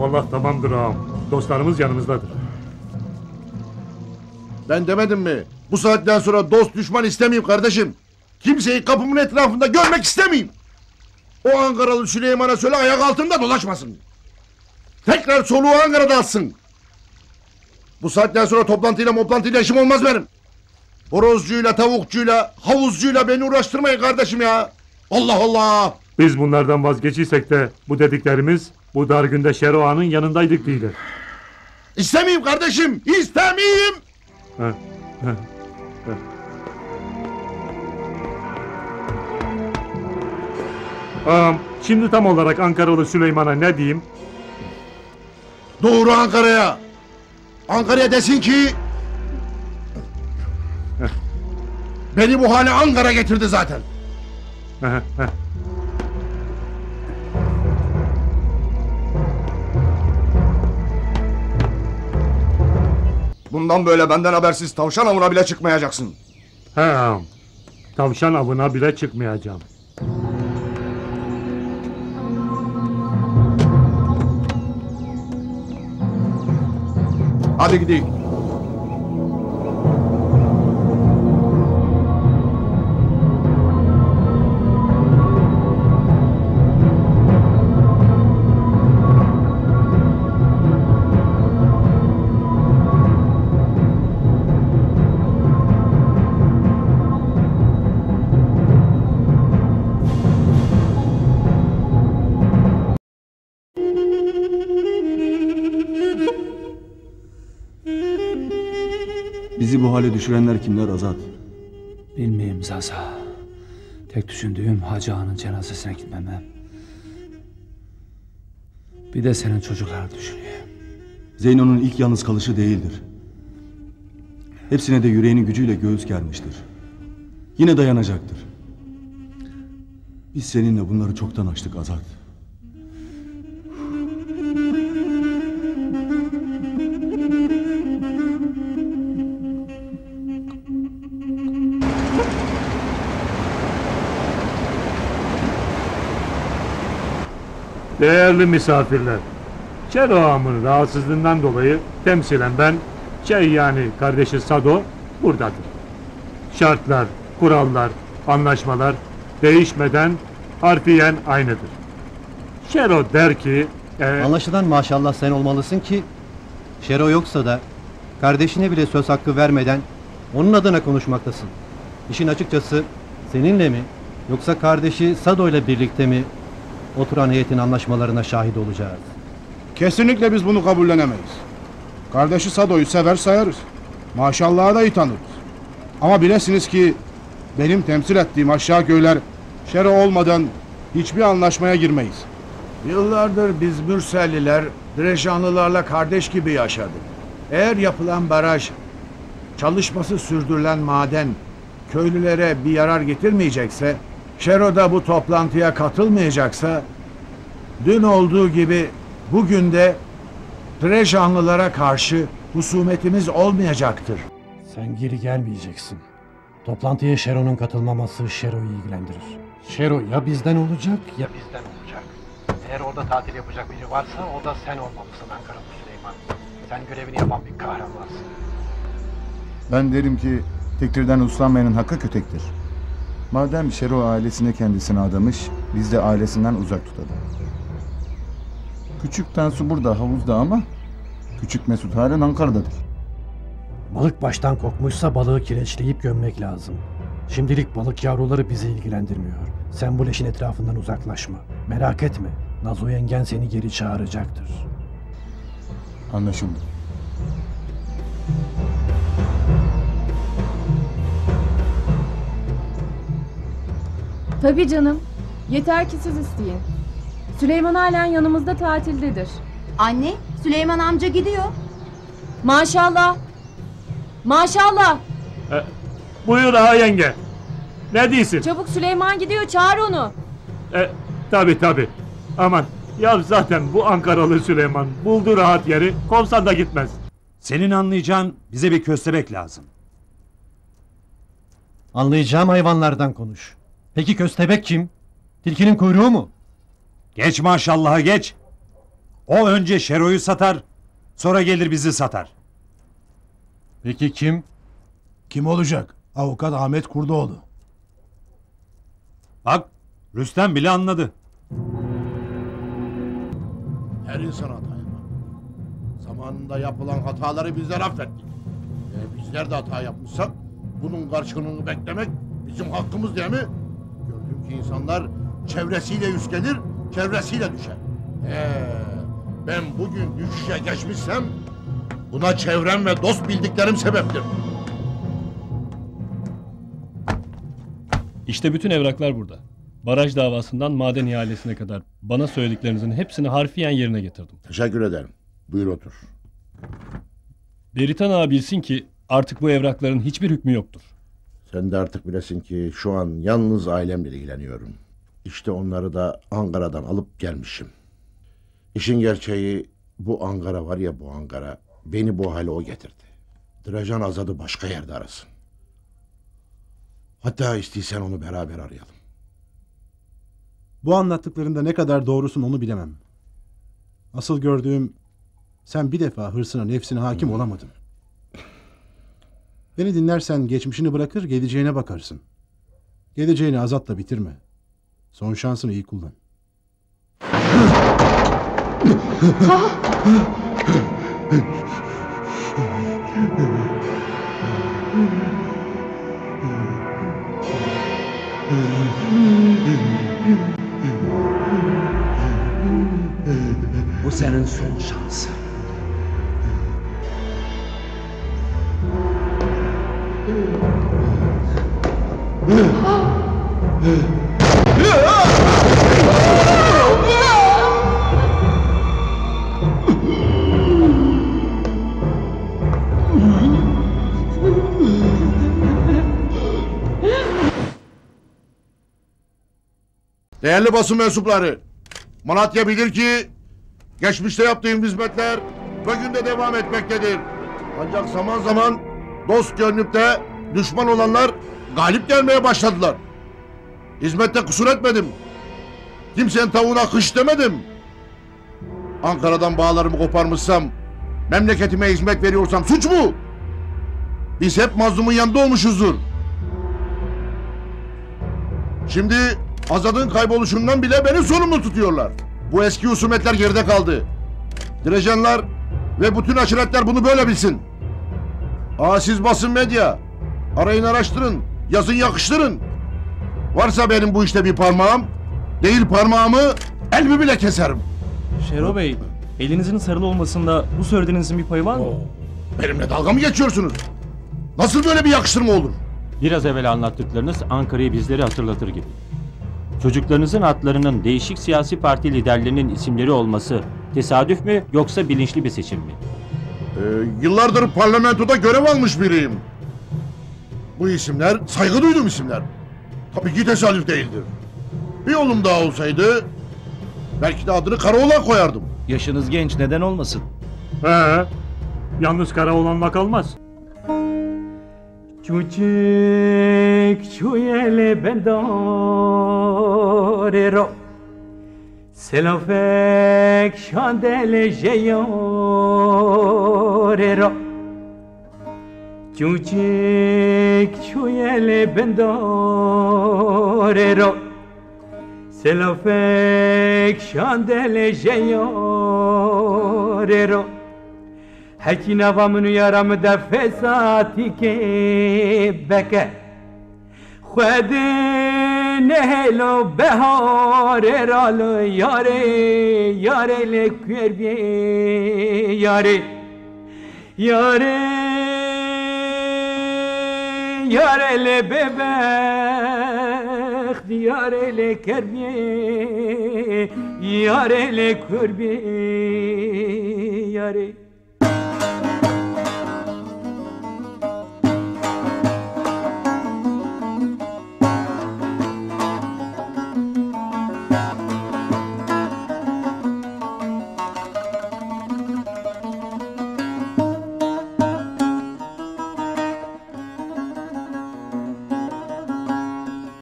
Vallahi tamamdır ağam. Dostlarımız yanımızdadır. Ben demedim mi? Bu saatten sonra dost düşman istemeyeyim kardeşim. Kimseyi kapımın etrafında görmek istemeyeyim. O Ankaralı Süleyman'a söyle ayak altında dolaşmasın. Tekrar soluğu Ankara'da atsın. Bu saatten sonra toplantıyla işim olmaz benim. Horozcuyla, tavukçuyla, havuzcuyla beni uğraştırmayın kardeşim ya. Allah Allah! Biz bunlardan vazgeçirsek de bu dediklerimiz bu dar günde Şero Ağa'nın yanındaydık değil. İstemeyeyim kardeşim, istemeyeyim! Ağam, şimdi tam olarak Ankaralı Süleyman'a ne diyeyim? Doğru Ankara'ya! Ankara'ya desin ki... Beni bu hale Ankara getirdi zaten. Bundan böyle benden habersiz tavşan avına bile çıkmayacaksın. He ağam, tavşan avına bile çıkmayacağım. Hadi gidelim. Bizi bu hale düşürenler kimler Azat? Bilmeyeyim Zaza. Tek düşündüğüm Hacı Ağa'nın cenazesine gitmemem. Bir de senin çocukları düşünüyorum. Zeyno'nun ilk yalnız kalışı değildir. Hepsine de yüreğinin gücüyle göğüs germiştir. Yine dayanacaktır. Biz seninle bunları çoktan aştık Azat. Değerli misafirler, Şero Ağam'ın rahatsızlığından dolayı temsilen ben, yani kardeşi Sado buradadır. Şartlar, kurallar, anlaşmalar değişmeden harfiyen aynıdır. Şero der ki... Anlaşılan maşallah sen olmalısın ki Şero yoksa da kardeşine bile söz hakkı vermeden onun adına konuşmaktasın. İşin açıkçası seninle mi yoksa kardeşi Sado ile birlikte mi oturan heyetin anlaşmalarına şahit olacağız? Kesinlikle biz bunu kabullenemeyiz. Kardeşi Sado'yu sever sayarız. Maşallah'a da iyi tanırız. Ama bilesiniz ki benim temsil ettiğim aşağı köyler Şero olmadan hiçbir anlaşmaya girmeyiz. Yıllardır biz Mürselliler Direjanlılarla kardeş gibi yaşadık. Eğer yapılan baraj, çalışması sürdürülen maden köylülere bir yarar getirmeyecekse, Şero da bu toplantıya katılmayacaksa, dün olduğu gibi bugün de Direjanlılara karşı husumetimiz olmayacaktır. Sen geri gelmeyeceksin. Toplantıya Şero'nun katılmaması Şero'yu ilgilendirir. Şero ya bizden olacak ya bizden olacak. Eğer orada tatil yapacak biri varsa o da sen olmalısın Ankaralı Süleyman. Sen görevini yapan bir kahramansın. Ben derim ki tektirden uslanmayanın hakkı kötektir. Madem Şero ailesine kendisini adamış, biz de ailesinden uzak tutalım. Küçük Tansu burada havuzda ama küçük Mesut halen Ankara'dadır. Balık baştan kokmuşsa balığı kireçleyip gömmek lazım. Şimdilik balık yavruları bizi ilgilendirmiyor. Sen bu leşin etrafından uzaklaşma. Merak etme, Nazo yengen seni geri çağıracaktır. Anlaşıldı. Tabii canım. Yeter ki siz isteyin. Süleyman halen yanımızda tatildedir. Anne, Süleyman amca gidiyor. Maşallah. Maşallah. Buyur ağa yenge. Ne diyorsun? Çabuk Süleyman gidiyor, çağır onu. Tabii. Aman ya zaten bu Ankaralı Süleyman buldu rahat yeri, kovsan da gitmez. Senin anlayacağın bize bir köstebek lazım. Anlayacağım hayvanlardan konuş. Peki köstebek kim? Tilkinin kuyruğu mu? Geç maşallah'a geç. O önce Şero'yu satar, sonra gelir bizi satar. Peki kim? Kim olacak? Avukat Ahmet Kurdoğlu. Bak, Rüstem bile anladı. Her insan hata yapar. Zamanında yapılan hataları bizler affettik. Bizler de hata yapmışsak bunun karşılığını beklemek bizim hakkımız değil mi? Gördüm ki insanlar çevresiyle yüz gelir, çevresiyle düşer. Ben bugün düşüşe geçmişsem buna çevrem ve dost bildiklerim sebeptir. İşte bütün evraklar burada. Baraj davasından maden ihalesine kadar bana söylediklerinizin hepsini harfiyen yerine getirdim. Teşekkür ederim. Buyur otur. Beritan ağa bilsin ki artık bu evrakların hiçbir hükmü yoktur. Sen de artık bilesin ki şu an yalnız ailemle ilgileniyorum. İşte onları da Ankara'dan alıp gelmişim. İşin gerçeği bu Ankara var ya, bu Ankara beni bu hale o getirdi. Drajan Azad'ı başka yerde arasın. Hatta istiyorsan onu beraber arayalım. Bu anlattıklarında ne kadar doğrusun onu bilemem. Asıl gördüğüm, sen bir defa hırsına, nefsine hakim olamadın. Beni dinlersen geçmişini bırakır, geleceğine bakarsın. Geleceğini Azat'la bitirme. Son şansını iyi kullan. Bu senin son şansın. Değerli basın mensupları, Malatya bilir ki geçmişte yaptığım hizmetler bugün de devam etmektedir. Ancak zaman zaman dost görünüp de düşman olanlar galip gelmeye başladılar. Hizmette kusur etmedim. Kimsenin tavuğuna kış demedim. Ankara'dan bağlarımı koparmışsam, memleketime hizmet veriyorsam suç mu? Biz hep mazlumun yanında olmuşuzdur. Şimdi Azad'ın kayboluşundan bile beni sorumlu tutuyorlar. Bu eski husumetler geride kaldı. Direjenler ve bütün aşiretler bunu böyle bilsin. Siz basın medya, arayın, araştırın, yazın, yakıştırın. Varsa benim bu işte bir parmağım, değil parmağımı elimi bile keserim. Şero Bey, elinizin sarılı olmasında bu söylediğinizin bir payı var mı? Benimle dalga mı geçiyorsunuz? Nasıl böyle bir yakıştırma olur? Biraz evvel anlattıklarınız Ankara'yı bizleri hatırlatır gibi. Çocuklarınızın adlarının değişik siyasi parti liderlerinin isimleri olması tesadüf mü yoksa bilinçli bir seçim mi? Yıllardır parlamentoda görev almış biriyim. Bu isimler saygı duyduğum isimler. Tabii ki tesadüf değildir. Bir oğlum daha olsaydı belki de adını Karaoğlan koyardım. Yaşınız genç, neden olmasın? Yalnız Karaoğlan'la kalmaz. Çuçuk çuyele bendare ro Selafek şandele jeyare ro Çuçuk çuyele bendare ro Selafek şandele jeyare ro Heki navamını yaramı da fesati ke beke Khwede nehelo behare ralı yare Yare le kwerbiye yare Yare Yare le bebek Yare le kerbiye Yare le kwerbiye yare